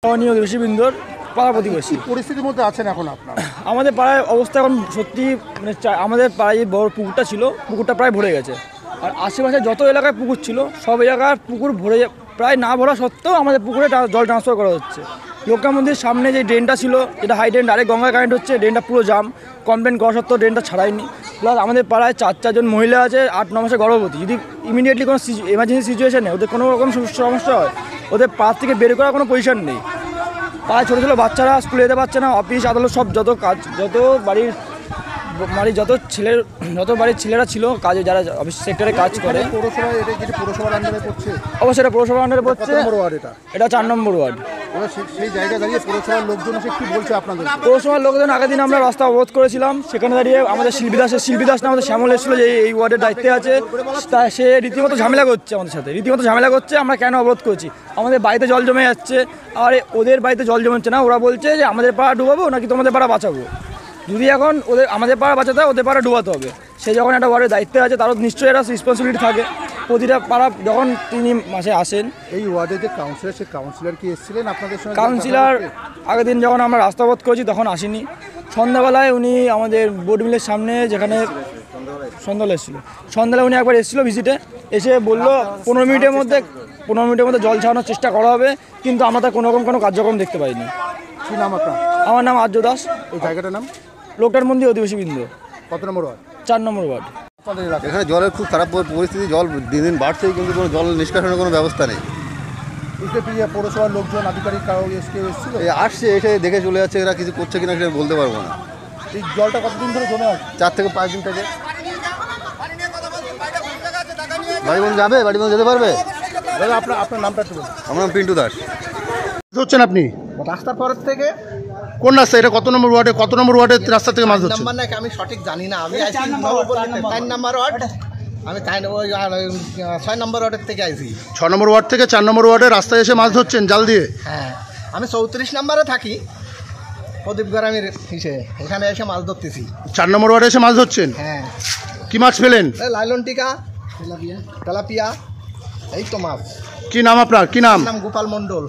ঋষিবৃন্দর পাড়া প্রতিবেশী পরিস্থিতির মধ্যে আছেন এখন আপনার? আমাদের পাড়ায় অবস্থা এখন সত্যি মানে আমাদের পাড়ায় বড় পুকুরটা ছিল, পুকুরটা প্রায় ভরে গেছে। আর আশেপাশে যত এলাকায় পুকুর ছিল সব এলাকার পুকুর ভরে প্রায় না ভরা সত্ত্বেও আমাদের পুকুরে জল ট্রান্সফার করা হচ্ছে। লোকনাথ মন্দিরের সামনে যে ড্রেনটা ছিল, যেটা high drain, direct Ganga current হচ্ছে, ড্রেনটা পুরো জাম। কমপ্লেন করা সত্ত্বেও ড্রেনটা ছাড়ায়নি। প্লাস আমাদের পাড়ায় চারজন মহিলা আছে 8-9 মাসে গর্ভবতী। যদি ইমিডিয়েটলি কোনো এমার্জেন্সি সিচুয়েশানে ওদের কোনো রকম সমস্যা হয়, ওদের পাড় থেকে বের করার কোনো পজিশন নেই। পাড়ায় ছোটো ছোটো বাচ্চারা স্কুলে যেতে পারছে না, অফিস আদালত সব যত কাজ, যত বাড়ির বাড়ির ছেলেরা ছিল কাজে, যারা অফিস সেক্টরে কাজ করে। পৌরসভার আন্ডারে পড়ছে? অবশ্যই এটা পৌরসভার আন্ডারে পড়ছে। এটা 4 নম্বর ওয়ার্ড। সেই জায়গায় দাঁড়িয়ে পৌরসভার লোকজন এসে কি বলছে আপনাদের? পৌরসভার লোকজন আগের দিন আমরা রাস্তা অবরোধ করেছিলাম, সেখানে দাঁড়িয়ে আমাদের শিল্পী দাস না, আমাদের শ্যামল এসেছিল, যে এই ওয়ার্ডের দায়িত্বে আছে, সে রীতিমতো ঝামেলা করছে আমাদের সাথে, আমরা কেন অবরোধ করছি, আমাদের বাড়িতে জল জমে যাচ্ছে। আর ওদের বাড়িতে জল জমছে না, ওরা বলছে যে আমাদের পাড়া ডুবাবো নাকি তোমাদের পাড়া বাঁচাবো। যদি এখন আমাদের পাড়া বাঁচাতে হয়, ওদের পাড়া ডুবাতে হবে। সে যখন একটা ওয়ার্ডের দায়িত্বে আছে, তারও নিশ্চয়ই একটা রেসপন্সিবিলিটি থাকে। প্রতিটা পাড়া যখন তিনি মাসে আসেন, এই ওয়ার্ডে যে কাউন্সিলর, সেই কাউন্সিলর কি এসেছিলেন আপনাদের সঙ্গে? কাউন্সিলর আগের দিন যখন আমরা রাস্তা অবরোধ করেছি তখন আসেনি। সন্ধ্যাবেলায় উনি আমাদের বোর্ড মিলের সামনে, যেখানে সন্ধ্যাবেলা এসেছিল, সন্ধ্যাবেলা উনি একবার এসেছিলো ভিজিটে, এসে বললো 15 মিনিটের মধ্যে জল ছাড়ানোর চেষ্টা করা হবে, কিন্তু আমরা তার কোনো কার্যক্রম দেখতে পাইনি। কি নাম আপনার? আমার নাম আর্য দাস। এই জায়গাটার নাম? লোকটার মন্দির অধিবেশী-বৃন্দ। কত নম্বর ওয়ার্ড? 4 নম্বর ওয়ার্ড। এখানে জলের খুব খারাপ পরিস্থিতি, জল দিন দিন বাড়ছেই, কিন্তু কোনো জল নিষ্কাশনের কোনো ব্যবস্থা নেই। পৌরসভার লোকজন, আধিকারিক কারো এসেছিল? আসছে, এসে দেখে চলে যাচ্ছে, এরা কিছু করছে কিনা সেটা বলতে পারবো না। এই জলটা কতদিন ধরে জমে আছে? 4 থেকে 5 দিন থেকে। বাড়ি বন্ধু যাবে? বাড়ি বন্ধু যেতে পারবে? দাদা আপনার নামটা একটু বলুন। আমার নাম পিন্টু দাস। হচ্ছেন আপনি রাস্তার পরের থেকে? কোন রাস্তা এটা? কত নম্বর ওয়ার্ডের রাস্তা থেকে মাছ ধরছেন? নাম্বার নাকি আমি সঠিক জানি না। আমি আইছি 3 নম্বর ওয়ার্ড। আমি 6 নম্বর ওয়ার্ডের থেকে আইছি। 6 নম্বর ওয়ার্ড থেকে 4 নম্বর ওয়ার্ডের রাস্তায় এসে মাছ ধরছেন জাল দিয়ে? হ্যাঁ, আমি 34 নম্বরে থাকি, প্রদীপ গ্রামের হিসেবে। এখানে এসে মাছ ধরতেছি। 4 নম্বর ওয়ার্ডে এসে মাছ ধরছেন? হ্যাঁ। কি মাছ পেলেন? লাইলন টিকা, তেলাপিয়া, এই তো মাছ। কি নাম আপনার? কি নাম? নাম গোপাল মণ্ডল।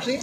আসি